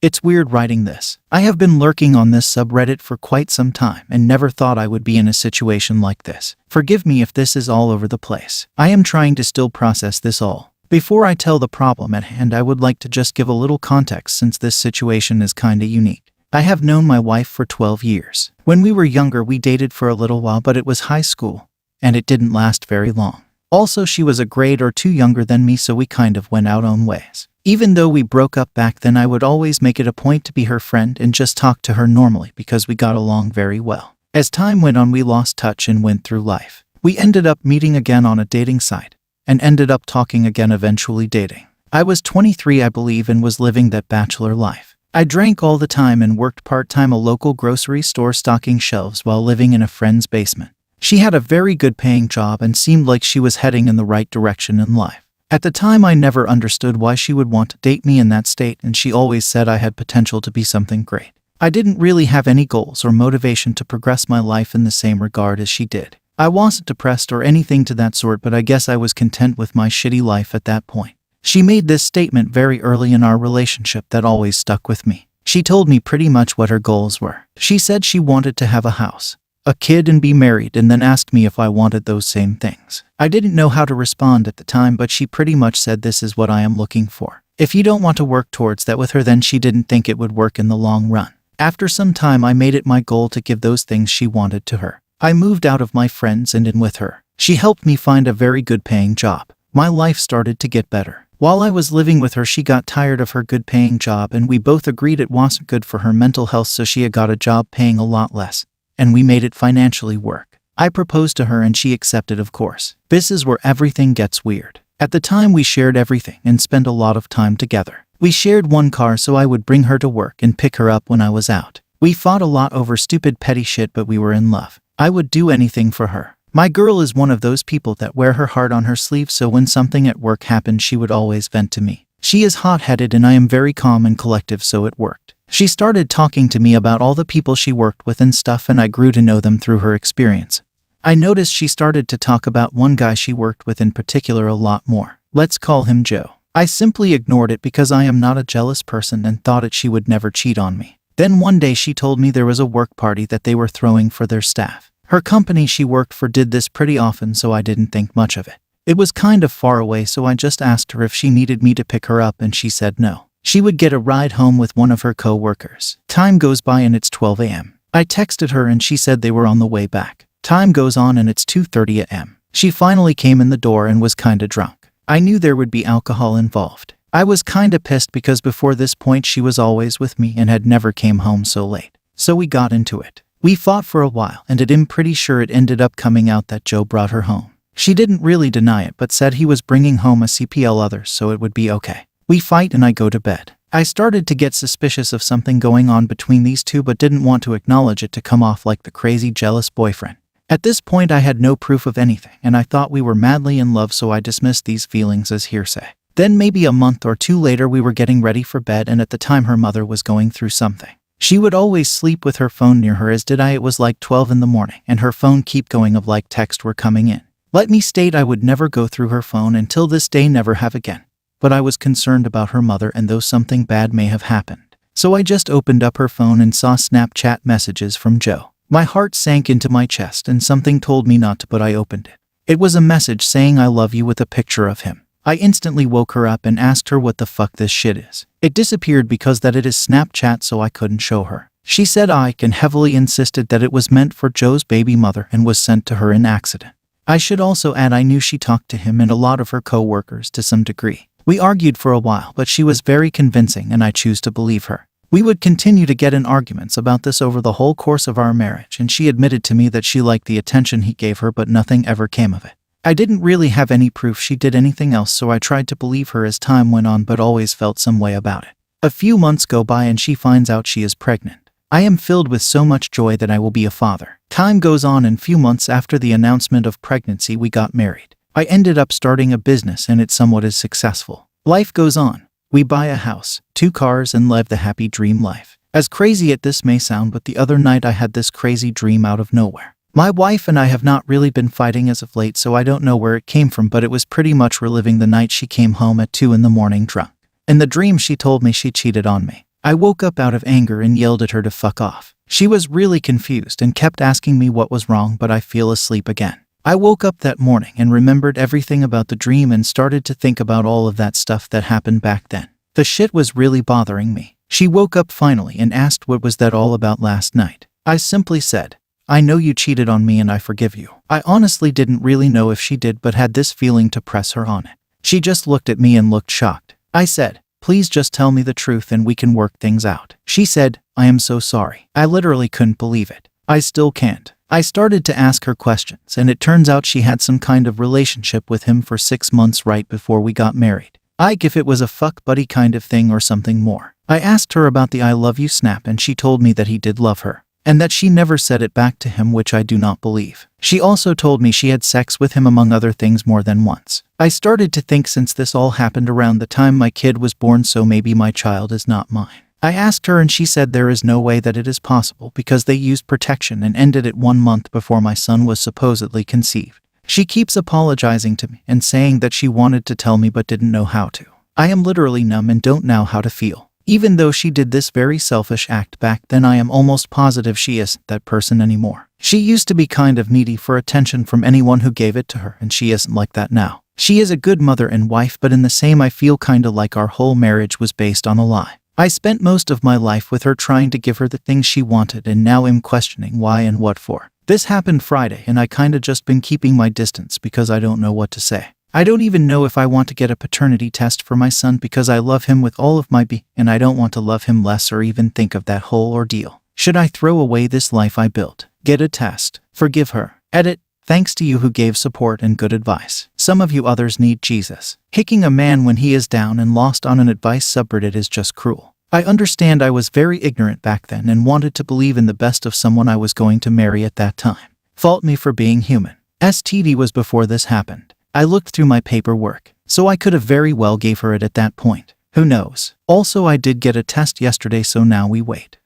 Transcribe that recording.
It's weird writing this. I have been lurking on this subreddit for quite some time and never thought I would be in a situation like this. Forgive me if this is all over the place. I am trying to still process this all. Before I tell the problem at hand, I would like to just give a little context since this situation is kinda unique. I have known my wife for 12 years. When we were younger, we dated for a little while, but it was high school, and it didn't last very long. Also, she was a grade or two younger than me, so we kind of went our own ways. Even though we broke up back then, I would always make it a point to be her friend and just talk to her normally because we got along very well. As time went on, we lost touch and went through life. We ended up meeting again on a dating site and ended up talking again, eventually dating. I was 23, I believe, and was living that bachelor life. I drank all the time and worked part-time a local grocery store stocking shelves while living in a friend's basement. She had a very good paying job and seemed like she was heading in the right direction in life. At the time, I never understood why she would want to date me in that state, and she always said I had potential to be something great. I didn't really have any goals or motivation to progress my life in the same regard as she did. I wasn't depressed or anything to that sort, but I guess I was content with my shitty life at that point. She made this statement very early in our relationship that always stuck with me. She told me pretty much what her goals were. She said she wanted to have a house, a kid, and be married, and then asked me if I wanted those same things. I didn't know how to respond at the time, but she pretty much said, "This is what I am looking for. If you don't want to work towards that with her, then she didn't think it would work in the long run." After some time, I made it my goal to give those things she wanted to her. I moved out of my friends and in with her. She helped me find a very good paying job. My life started to get better. While I was living with her, she got tired of her good paying job, and we both agreed it wasn't good for her mental health, so she had got a job paying a lot less, and we made it financially work. I proposed to her and she accepted, of course. This is where everything gets weird. At the time, we shared everything and spent a lot of time together. We shared one car, so I would bring her to work and pick her up when I was out. We fought a lot over stupid petty shit, but we were in love. I would do anything for her. My girl is one of those people that wear her heart on her sleeve, so when something at work happened, she would always vent to me. She is hot-headed and I am very calm and collective, so it worked. She started talking to me about all the people she worked with and stuff, and I grew to know them through her experience. I noticed she started to talk about one guy she worked with in particular a lot more. Let's call him Joe. I simply ignored it because I am not a jealous person and thought she would never cheat on me. Then one day she told me there was a work party that they were throwing for their staff. Her company she worked for did this pretty often, so I didn't think much of it. It was kind of far away, so I just asked her if she needed me to pick her up, and she said no. She would get a ride home with one of her co-workers. Time goes by and it's 12 a.m. I texted her and she said they were on the way back. Time goes on and it's 2:30 a.m. She finally came in the door and was kinda drunk. I knew there would be alcohol involved. I was kinda pissed because before this point she was always with me and had never came home so late. So we got into it. We fought for a while, and I'm pretty sure it ended up coming out that Joe brought her home. She didn't really deny it, but said he was bringing home a CPL other, so it would be okay. We fight and I go to bed. I started to get suspicious of something going on between these two, but didn't want to acknowledge it to come off like the crazy jealous boyfriend. At this point I had no proof of anything, and I thought we were madly in love, so I dismissed these feelings as hearsay. Then maybe a month or two later we were getting ready for bed, and at the time her mother was going through something. She would always sleep with her phone near her, as did I. It was like 12 in the morning and her phone kept going of like texts were coming in. Let me state I would never go through her phone until this day, never have again. But I was concerned about her mother, and though something bad may have happened. So I just opened up her phone and saw Snapchat messages from Joe. My heart sank into my chest and something told me not to, but I opened it. It was a message saying "I love you" with a picture of him. I instantly woke her up and asked her what the fuck this shit is. It disappeared because that it is Snapchat, so I couldn't show her. She said I and heavily insisted that it was meant for Joe's baby mother and was sent to her in accident. I should also add I knew she talked to him and a lot of her co-workers to some degree. We argued for a while, but she was very convincing and I choose to believe her. We would continue to get in arguments about this over the whole course of our marriage, and she admitted to me that she liked the attention he gave her, but nothing ever came of it. I didn't really have any proof she did anything else, so I tried to believe her as time went on, but always felt some way about it. A few months go by and she finds out she is pregnant. I am filled with so much joy that I will be a father. Time goes on, and few months after the announcement of pregnancy we got married. I ended up starting a business and it somewhat is successful. Life goes on. We buy a house, 2 cars, and live the happy dream life. As crazy as this may sound, but the other night I had this crazy dream out of nowhere. My wife and I have not really been fighting as of late, so I don't know where it came from, but it was pretty much reliving the night she came home at 2 in the morning drunk. In the dream she told me she cheated on me. I woke up out of anger and yelled at her to fuck off. She was really confused and kept asking me what was wrong, but I fell asleep again. I woke up that morning and remembered everything about the dream and started to think about all of that stuff that happened back then. The shit was really bothering me. She woke up finally and asked what was that all about last night. I simply said, I know you cheated on me and I forgive you. I honestly didn't really know if she did, but had this feeling to press her on it. She just looked at me and looked shocked. I said, please just tell me the truth and we can work things out. She said, I am so sorry. I literally couldn't believe it. I still can't. I started to ask her questions, and it turns out she had some kind of relationship with him for 6 months right before we got married. If it was a fuck buddy kind of thing or something more. I asked her about the I love you snap and she told me that he did love her, and that she never said it back to him, which I do not believe. She also told me she had sex with him among other things more than once. I started to think, since this all happened around the time my kid was born, so maybe my child is not mine. I asked her and she said there is no way that it is possible because they used protection and ended it 1 month before my son was supposedly conceived. She keeps apologizing to me and saying that she wanted to tell me but didn't know how to. I am literally numb and don't know how to feel. Even though she did this very selfish act back then, I am almost positive she isn't that person anymore. She used to be kind of needy for attention from anyone who gave it to her, and she isn't like that now. She is a good mother and wife, but in the same I feel kinda like our whole marriage was based on a lie. I spent most of my life with her trying to give her the things she wanted, and now am questioning why and what for. This happened Friday and I kinda just been keeping my distance because I don't know what to say. I don't even know if I want to get a paternity test for my son because I love him with all of my being and I don't want to love him less or even think of that whole ordeal. Should I throw away this life I built? Get a test. Forgive her. Edit. Thanks to you who gave support and good advice. Some of you others need Jesus. Kicking a man when he is down and lost on an advice subreddit is just cruel. I understand I was very ignorant back then and wanted to believe in the best of someone I was going to marry at that time. Fault me for being human. STD was before this happened. I looked through my paperwork, so I could have very well gave her it at that point. Who knows? Also, I did get a test yesterday, so now we wait.